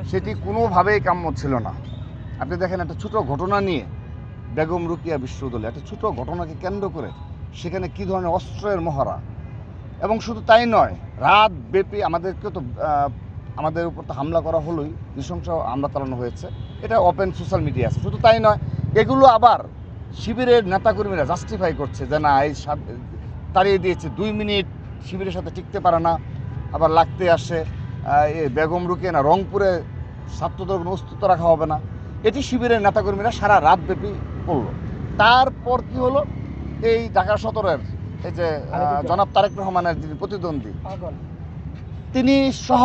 সেটি কোনোভাবেই কাম্য ছিল না। আপনি দেখেন একটা ছোট ঘটনা নিয়ে বেগম রোকেয়া বিশ্ববিদ্যালয় একটা ছোট ঘটনাকে কেন্দ্র করে সেখানে কী ধরনের অস্ত্রের মহড়া, এবং শুধু তাই নয়, রাত ব্যাপী আমাদেরকে তো আমাদের উপর তো হামলা করা হলোই, নৃশংস হামলা চালানো হয়েছে, এটা ওপেন সোশ্যাল মিডিয়া আছে। শুধু তাই নয়, এগুলো আবার শিবিরের নেতাকর্মীরা জাস্টিফাই করছে যে না এই তাড়িয়ে দিয়েছে, 2 মিনিট শিবিরের সাথে টিকতে পারে না, আবার লাগতে আসে বেগম রোকেয়া না রংপুরে ছাত্রদের কোনো অস্তিত্ব রাখা হবে না, এটি শিবিরের নেতাকর্মীরা সারা রাত ব্যাপী করলো। তারপর কি হলো, এই ঢাকা সদরের এই যে জনাব তারেক রহমানের যিনি প্রতিদ্বন্দ্বী, তিনি সহ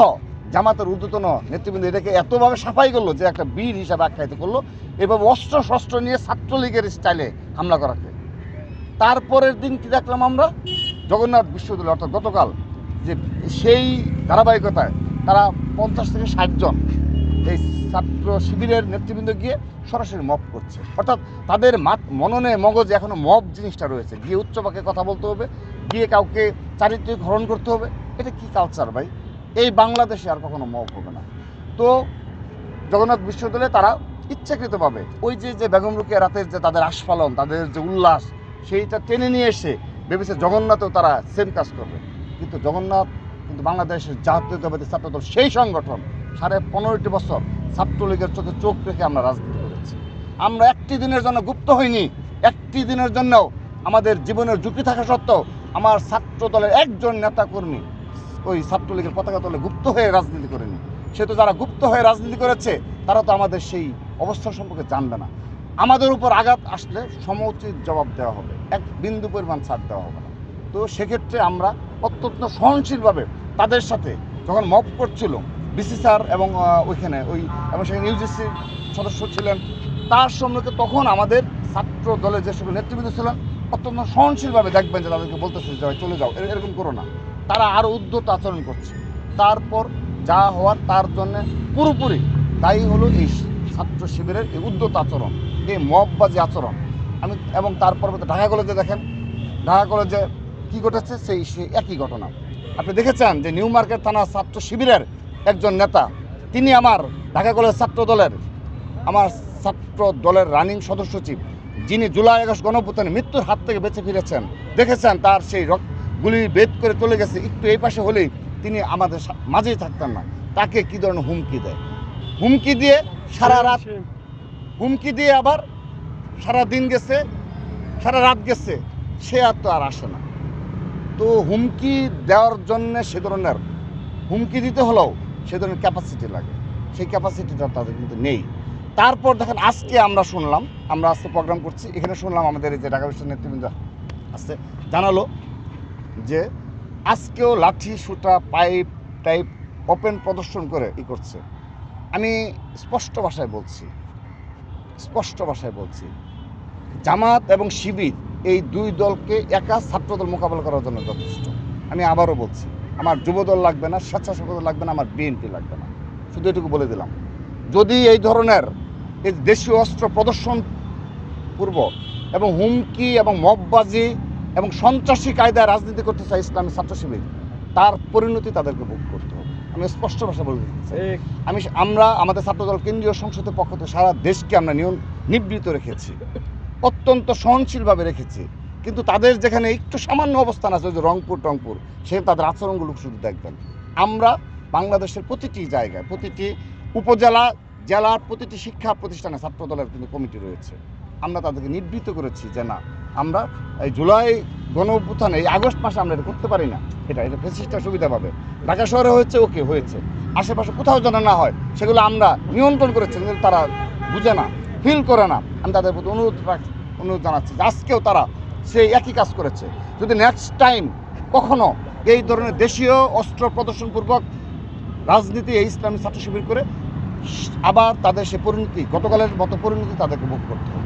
জামাতের ঊর্ধ্বতন নেতৃবৃন্দ এটাকে এতভাবে সাফাই করলো যে একটা বীর হিসাবে আখ্যায়িত করলো, এভাবে অস্ত্র শস্ত্র নিয়ে ছাত্রলীগের স্টাইলে হামলা করাকে। তারপরের দিন কি দেখলাম আমরা, জগন্নাথ বিশ্ববিদ্যালয় অর্থাৎ গতকাল, যে সেই ধারাবাহিকতায় তারা 50 থেকে 60 জন এই ছাত্র শিবিরের নেতৃবৃন্দ গিয়ে সরাসরি মব করছে। অর্থাৎ তাদের মননে মগজে এখনো মব জিনিসটা রয়েছে, গিয়ে উচ্চবাক্যে কথা বলতে হবে, গিয়ে কাউকে চারিত্রিক হরণ করতে হবে। এটা কি কালচার ভাই? এই বাংলাদেশে আর কখনো মব হবে না। তো জগন্নাথ বিশ্ববিদ্যালয়ে তারা ইচ্ছাকৃতভাবে ওই যে বেগম রোকেয়া রাতের যে তাদের আস্ফালন, তাদের যে উল্লাস, সেইটা টেনে নিয়ে এসে ভেবেছে জগন্নাথেও তারা সেম কাজ করবে। কিন্তু জগন্নাথ কিন্তু বাংলাদেশের জাতীয়তাবাদী ছাত্রদল সেই সংগঠন 15.5 বছর ছাত্রলীগের চোখে চোখ রেখে আমরা রাজনীতি করেছি। আমরা একটি দিনের জন্য গুপ্ত হইনি, একটি দিনের জন্যও আমাদের জীবনের ঝুঁকি থাকা সত্ত্বেও আমার ছাত্র দলের একজন নেতাকর্মী ওই ছাত্রলীগের পতাকা তলে গুপ্ত হয়ে রাজনীতি করেনি। সে তো যারা গুপ্ত হয়ে রাজনীতি করেছে তারা তো আমাদের সেই অবস্থা সম্পর্কে জানবে না। আমাদের উপর আঘাত আসলে সমুচিত জবাব দেওয়া হবে, এক বিন্দু পরিমাণ ছাড় দেওয়া হবে না। তো সেক্ষেত্রে আমরা অত্যন্ত সহনশীলভাবে তাদের সাথে যখন মব করছিল বিসি স্যার এবং ওইখানে এবং সেখানে ইউজিসির সদস্য ছিলেন তার সম্মুখে, তখন আমাদের ছাত্র দলের যে সকল নেতৃবৃন্দ ছিলেন অত্যন্ত সহনশীলভাবে দেখবেন যে তাদেরকে বলতেছে যে চলে যাও, এরকম করো না। তারা আরও উদ্ধত আচরণ করছে। তারপর যা হওয়ার তার জন্য পুরোপুরি দায়ী হলো এই ছাত্র শিবিরের এই উদ্ধত আচরণ, এই মববাজি আচরণ। এবং তারপর ঢাকা কলেজে দেখেন, ঢাকা কলেজে কী ঘটেছে সেই একই ঘটনা আপনি দেখেছেন যে নিউ মার্কেট থানা ছাত্র শিবিরের একজন নেতা, তিনি আমার ঢাকা কলেজ ছাত্র দলের রানিং সদস্য সচিব, যিনি জুলাই আগস্ট গণঅভ্যুত্থানে মৃত্যুর হাত থেকে বেঁচে ফিরেছেন, দেখেছেন তার সেই গুলি বেদ করে চলে গেছে, একটু এই পাশে হলেই তিনি আমাদের মাঝেই থাকতেন না। তাকে কী ধরনের হুমকি দেয়, হুমকি দিয়ে সারা রাত, হুমকি দিয়ে আবার সারা দিন গেছে, সারা রাত গেছে, সে আর তো আর আসে না। তো হুমকি দেওয়ার জন্যে সে ধরনের হুমকি দিতে হলেও সে ধরনের ক্যাপাসিটি লাগে, সেই ক্যাপাসিটিটা তাদের কিন্তু নেই। তারপর দেখেন আজকে আমরা শুনলাম, আমরা আজকে প্রোগ্রাম করছি, এখানে শুনলাম আমাদের এই যে ঢাকা বিশ্ববিদ্যালয়ের নেতৃবৃন্দ আসছে, জানালো যে আজকেও লাঠি সুতা পাইপ টাইপ ওপেন প্রদর্শন করে করছে। আমি স্পষ্ট ভাষায় বলছি জামাত এবং শিবির এই দুই দলকে একা ছাত্রদল মোকাবেলা করার জন্য যথেষ্ট। আমি আবারও বলছি, আমার যুবদল লাগবে না, স্বেচ্ছাসেবক দল লাগবে না, আমার বিএনপি লাগবে না, শুধু এটুকু বলে দিলাম। যদি এই ধরনের এই দেশীয় অস্ত্র প্রদর্শন পূর্ব এবং হুমকি এবং মববাজি এবং সন্ত্রাসী কায়দায় রাজনীতি করতে চায় ইসলামী ছাত্র শিবির, তার পরিণতি তাদেরকে ভোগ করতে হবে। আমি স্পষ্ট ভাষা বলে দিচ্ছি, আমরা আমাদের ছাত্রদল কেন্দ্রীয় সংসদের পক্ষ থেকে সারা দেশকে আমরা নিবৃত রেখেছি, অত্যন্ত সহনশীলভাবে রেখেছি। কিন্তু তাদের যেখানে একটু সামান্য অবস্থান আছে, যে রংপুর সেখানে তাদের আচরণগুলো শুধু দেখবেন। আমরা বাংলাদেশের প্রতিটি জায়গায়, প্রতিটি উপজেলা, জেলার প্রতিটি শিক্ষা প্রতিষ্ঠানে ছাত্রদলের কিন্তু কমিটি রয়েছে। আমরা তাদেরকে নিবৃত্ত করেছি যে না, আমরা এই জুলাই গণঅভ্যুত্থানে এই আগস্ট মাসে আমরা এটা করতে পারি না, এটা ফেসিস্টরা সুবিধা পাবে। ঢাকা শহরে হয়েছে, ওকে হয়েছে, আশেপাশে কোথাও যেন না হয় সেগুলো আমরা নিয়ন্ত্রণ করেছি, কিন্তু তারা বুঝে না, ফিল করে না। আমি তাদের প্রতি অনুরোধ জানাচ্ছি যে আজকেও তারা সেই একই কাজ করেছে। যদি নেক্সট টাইম কখনো এই ধরনের দেশীয় অস্ত্র প্রদর্শনপূর্বক রাজনীতি এই ইসলামী ছাত্র শিবির করে, আবার তাদের সে পরিণতি, গতকালের মতো পরিণতি তাদেরকে ভোগ করতে হবে।